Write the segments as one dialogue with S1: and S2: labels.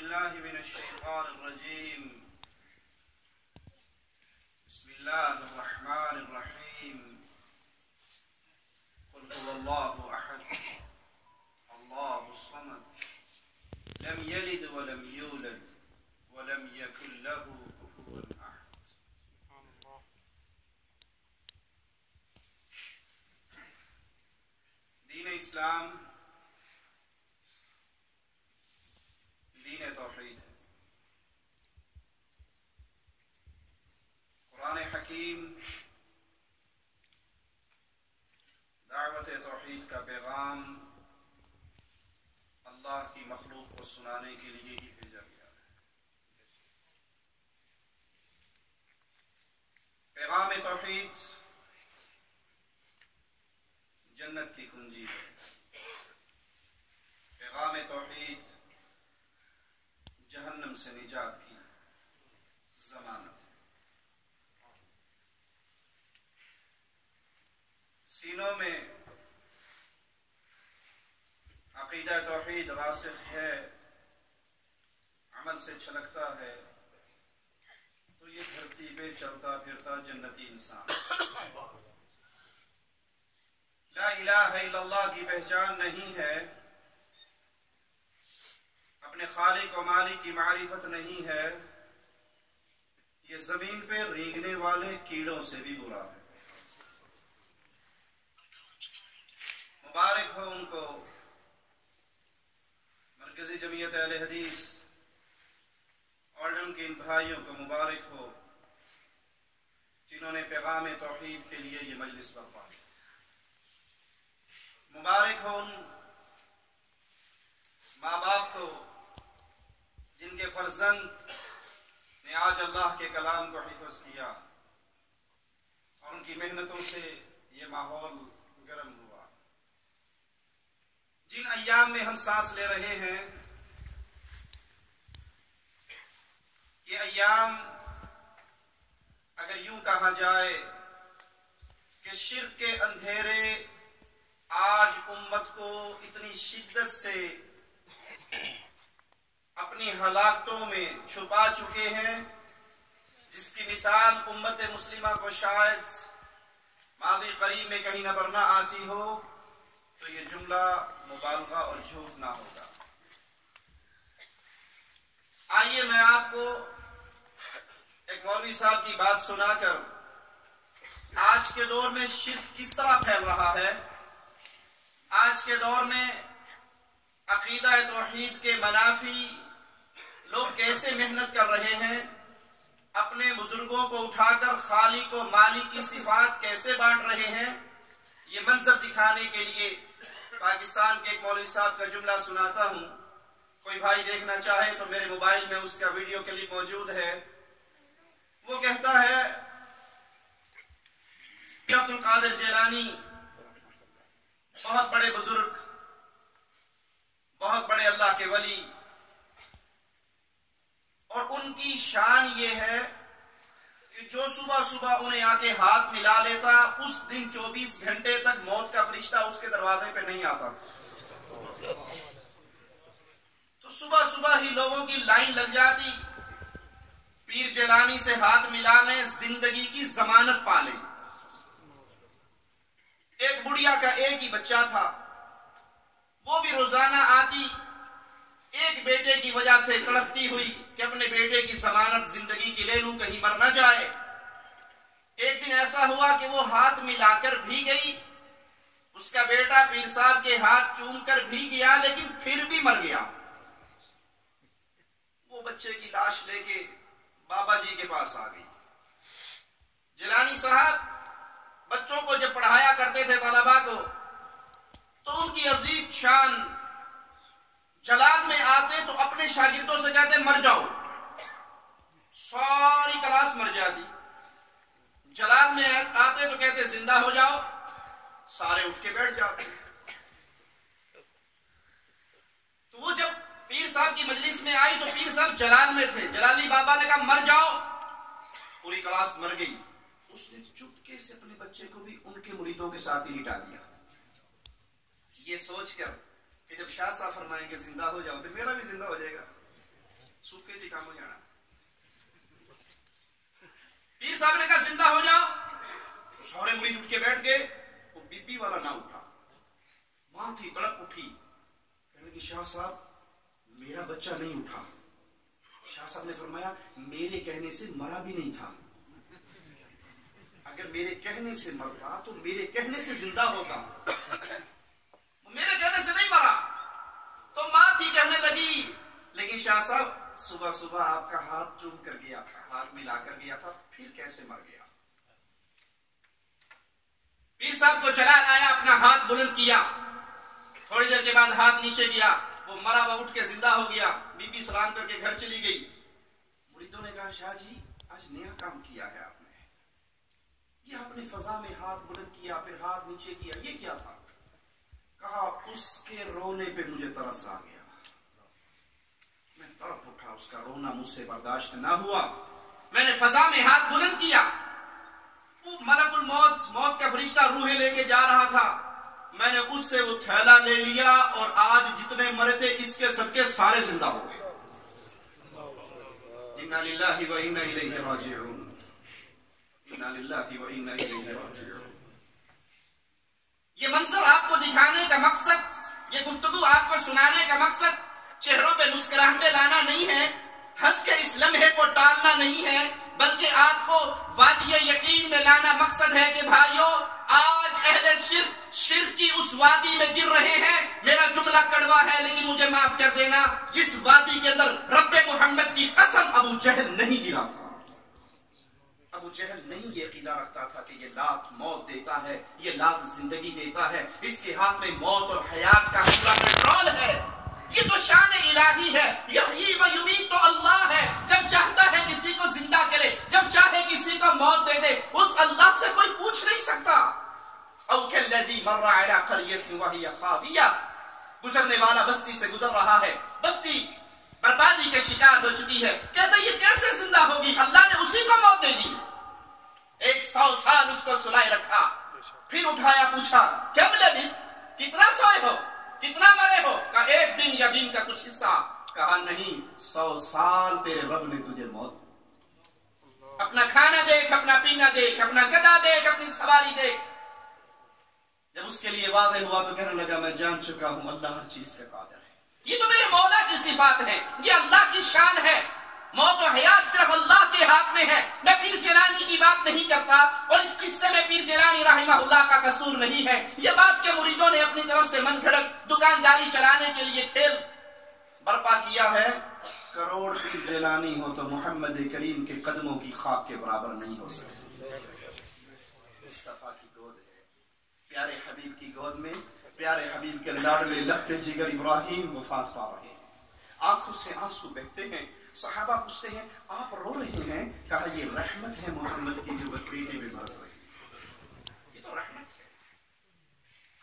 S1: بالله من الشيطان الرجيم. بسم الله الرحمن الرحيم. قل هو الله أحد الله الصمد لم يلد ولم يولد ولم يكن له كفوا أحد. دین اسلام دین توحید ہے. قرآن حکیم دعوت توحید کا پیغام اللہ کی مخلوق کو سنانے کے لیے ہی بھیجا گیا ہے. پیغام توحید جنت کی کنجی ہے. پیغام توحید جہنم سے نجات کی ضمانت ہے. سینوں میں عقیدہ توحید راسخ ہے، عمل سے چھلکتا ہے، تو یہ دھرتی پہ چلتا پھرتا جنتی انسان. لا الہ الا اللہ کی پہچان نہیں ہے، اپنے خالق و مالک کی معرفت نہیں ہے، یہ زمین پہ رینگنے والے کیڑوں سے بھی برا ہے. مبارک ہو ان کو، مرکزی جمعیت اہل حدیث آرڈن کے ان بھائیوں کو مبارک ہو جنہوں نے پیغام توحید کے لیے یہ مجلس برپا کی. مبارک ہو ان ماں باپ کو جن کے فرزند نے آج اللہ کے کلام کو حفظ کیا اور ان کی محنتوں سے یہ ماحول گرم ہوا. جن ایام میں ہم سانس لے رہے ہیں یہ ایام اگر یوں کہا جائے کہ شرک کے اندھیرے آج امت کو اتنی شدت سے اپنی ہلاکتوں میں چھپا چکے ہیں جس کی مثال امت مسلمہ کو شاید ماضی قریب میں کہیں نظر نہ آتی ہو تو یہ جملہ مبالغہ اور جھوٹ نہ ہوگا. آئیے میں آپ کو ایک مولوی صاحب کی بات سنا کر آج کے دور میں شرک کس طرح پھیل رہا ہے، آج کے دور میں عقیدہ توحید کے منافی لوگ کیسے محنت کر رہے ہیں، اپنے بزرگوں کو اٹھا کر خالق و مالک کی صفات کیسے بانٹ رہے ہیں، یہ منظر دکھانے کے لیے پاکستان کے ایک مولوی صاحب کا جملہ سناتا ہوں. کوئی بھائی دیکھنا چاہے تو میرے موبائل میں اس کا ویڈیو کلپ موجود ہے. وہ کہتا ہے کہ عبد القادر جیلانی بہت بڑے بزرگ، بہت بڑے اللہ کے ولی، اور ان کی شان یہ ہے کہ جو صبح صبح انہیں آ کے ہاتھ ملا لیتا اس دن 24 گھنٹے تک موت کا فرشتہ اس کے دروازے پہ نہیں آتا. تو صبح صبح ہی لوگوں کی لائن لگ جاتی، پیر جیلانی سے ہاتھ ملا لیں، زندگی کی ضمانت پا لیں. ایک بڑھیا کا ایک ہی بچہ تھا، وہ بھی روزانہ آتی ایک بیٹے کی وجہ سے تڑپتی ہوئی کہ اپنے بیٹے کی ضمانت زندگی کی لے لوں کہیں مر نہ جائے. ایک دن ایسا ہوا کہ وہ ہاتھ ملا کر بھی گئی، اس کا بیٹا پیر صاحب کے ہاتھ چوم کر بھی گیا لیکن پھر بھی مر گیا. وہ بچے کی لاش لے کے بابا جی کے پاس آ گئی. جیلانی صاحب بچوں کو جب پڑھایا کرتے تھے طلباء کو تو ان کی عظیم شان جلال میں آتے تو اپنے شاگردوں سے کہتے مر جاؤ، ساری کلاس مر جاتی. جلال میں آتے تو کہتے زندہ ہو جاؤ، سارے اٹھ کے بیٹھ جاتے. تو وہ جب پیر صاحب کی مجلس میں آئی تو پیر صاحب جلال میں تھے. جلالی بابا نے کہا مر جاؤ، پوری کلاس مر گئی. اس نے چپکے سے اپنے بچے کو بھی ان کے مریدوں کے ساتھ ہی لٹا دیا، یہ سوچ کر کہ جب شاہ صاحب فرمائیں گے زندہ ہو جاؤ تو میرا بھی زندہ ہو جائے گا. सूखे जी काम हो जाना। पीर साहब ने कहा जिंदा हो जाओ, सारे मुरीद उठ के बैठ गए, वो बीबी वाला ना उठा, मां थी तड़प उठी, कहने की शाह साहब मेरा बच्चा नहीं उठा। शाह साहब ने फरमाया मेरे कहने से मरा भी नहीं था, अगर मेरे कहने से मरता तो मेरे कहने से जिंदा होगा, मेरे कहने से नहीं मरा। तो मां थी कहने लगी लेकिन शाह साहब सुबह सुबह आपका हाथ चूम कर गया था, हाथ मिला कर गया था, फिर कैसे मर गया। पीर साहब को जलाल आया, अपना हाथ बुलंद किया, थोड़ी देर के बाद हाथ नीचे गया, वो मरा हुआ उठ के जिंदा हो गया। बीबी सलाम करके घर चली गई। मुरीदों ने कहा शाह जी आज नया काम किया है आपने, ये आपने फजा में हाथ बुलंद किया फिर हाथ नीचे किया, ये क्या था। कहा उसके रोने पे मुझे तरस आ गया, मैं तड़प उठा, उसका रोना मुझसे बर्दाश्त ना हुआ, मैंने फजा में हाथ बुलंद किया, वो मलकुल मौत, मौत का फरिश्ता रूहें लेके जा रहा था, मैंने उससे वो थैला ले लिया और आज जितने मरे थे इसके सदके सारे जिंदा हो गए। इन्ना लिल्लाहि व इन्ना इलैहि राजिऊन, इन्ना लिल्लाहि व इन्ना इलैहि राजिऊन। ये मंजर आपको दिखाने का मकसद, ये गुफ्तगू आपको सुनाने का मकसद चेहरों पे मुस्कुराहटें लाना नहीं है, हंस के इस लम्हे को टालना नहीं है, बल्कि आपको वादिये यकीन में लाना मकसद है कि भाइयों आज अहले शिर्क की उस वादी में गिर रहे हैं। मेरा जुमला कड़वा है लेकिन मुझे माफ कर देना, जिस वादी के अंदर रब्बे मोहम्मद की कसम अबू जहल नहीं गिरा था। अबू जहल नहीं ये अकीदा रखता था कि ये लात मौत देता है, ये लात जिंदगी देता है, इसके हाथ में मौत और हयात का पूरा पेट्रोल है। ये तो शान इलाही है, यही व युमीत तो अल्लाह है, जब चाहता है किसी को जिंदा करे, जब चाहे किसी को मौत दे दे, उस अल्लाह से कोई पूछ नहीं सकता। औ कल्लज़ी मर्रा अला क़रयतिन व हिय ख़ाविया, गुजरने वाला बस्ती से गुजर रहा है, बस्ती बर्बादी के शिकार हो चुकी है, कहता ये कैसे जिंदा होगी, अल्लाह ने उसी को मौत दे दी। 100 साल उसको सुलाए रखा, फिर उठाया, पूछा क्या लबिस, कितना सोए हो, कितना मरे हो। कहा 1 दिन या दिन का कुछ हिस्सा। कहा नहीं 100 साल तेरे रब ने तुझे मौत। अपना खाना देख, अपना पीना देख, अपना गधा देख, अपनी सवारी देख। जब उसके लिए वादे हुआ तो कहने लगा मैं जान चुका हूं अल्लाह हर चीज पे कादिर है, ये तो मेरे मौला की सिफात है, ये अल्लाह की शान है, मौत और हयात सिर्फ अल्लाह के हाथ में है। मैं पीर जिलानी की बात नहीं करता और इस किस्से में पीर जिलानी रहमहुल्लाह का कसूर नहीं है। यह बात के मुरीदों ने अपनी तरफ से मन घड़क दुकानदारी चलाने के लिए खेल बर्पा किया है। करोड़ पीर जिलानी हो तो मोहम्मद करीम के कदमों की खाक के बराबर नहीं हो सकती। मुस्तफा की गोद है, प्यारे हबीब की गोद में प्यारे हबीब के लाडले लखते जिगर इब्राहिम वफात पा रहे हैं, आंखों से आंसू बहते हैं। सहाबा पूछते हैं आप रो रहे हैं, कहा ये रहमत है मोहम्मद की जो बेटे में बरस रही है, ये तो रहमत है।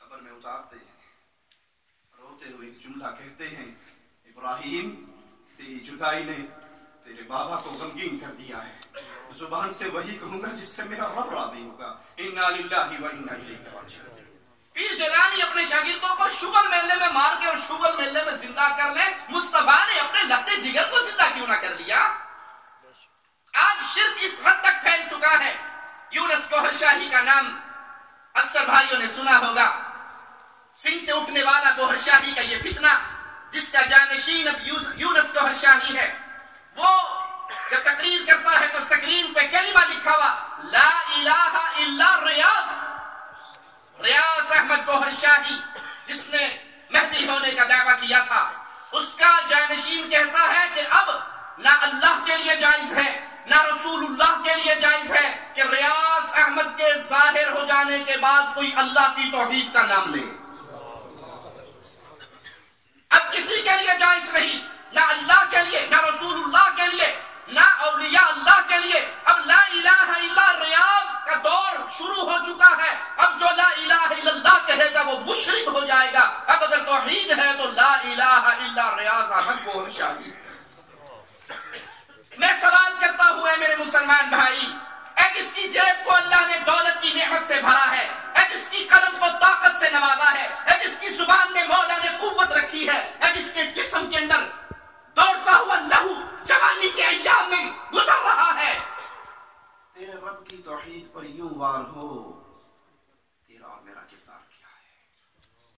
S1: कब्र में उतारते हैं, रोते हुए एक जुमला कहते हैं इब्राहिम तेरी जुदाई ने तेरे बाबा को गमगीन कर दिया है, जुबान से वही कहूंगा जिससे मेरा रब राज़ी होगा। इन्ना लिल्लाहि व इन्ना इलैहि राजिऊन। पीर जिलानी अपने शागिर्दों को शुगल मेले में मार के और शुगल मेले में जिंदा कर ले, मुस्तफा ने अपने लखते जिगर को जिंदा क्यों ना कर लिया। आज शिर्क इस हद तक फैल चुका है। यूनुस गोहरशाही का नाम अक्सर भाइयों ने सुना होगा, सिंह से उठने वाला गोहरशाही का ये फितना जिसका जानशीन अब यूनुस गोहरशाही है, वो जब तकरीर करता है तो स्क्रीन पे कलिमा लिखा हुआ ला इलाहा इल्ला रियाद। रियाज अहमद गोहरशाही जिसने महदी होने का दावा किया था, उसका जानशीन कहता है कि अब ना अल्लाह के लिए जायज है ना रसूलुल्लाह के लिए जायज है कि रियाज अहमद के जाहिर हो जाने के बाद कोई अल्लाह की तौहीद का नाम ले। अब किसी के लिए जायज नहीं, ना अल्लाह के लिए ना रसूलुल्लाह के लिए ना औलिया अल्लाह के लिए। अब ला इलाहा इल्ला रियाज का दौर शुरू हो चुका है। अब जो ला इलाहा इल्लल्लाह कहेगा वो मुशरिक हो जाएगा। अब अगर तौहीद है तो ला इलाहा इल्ला रियाज अहमद गोहरशाही। मैं सवाल करता हूं मेरे मुसलमान भाई, किसकी जेब को अल्लाह ने दौलत की नेमत से भरा है, किसकी कलम को ताकत से नवाजा है, किसकी जुबान में मौला ने कुव्वत रखी है, किसके जिस्म के अंदर दौड़ता हुआ लहू شہید پر یوں وار ہو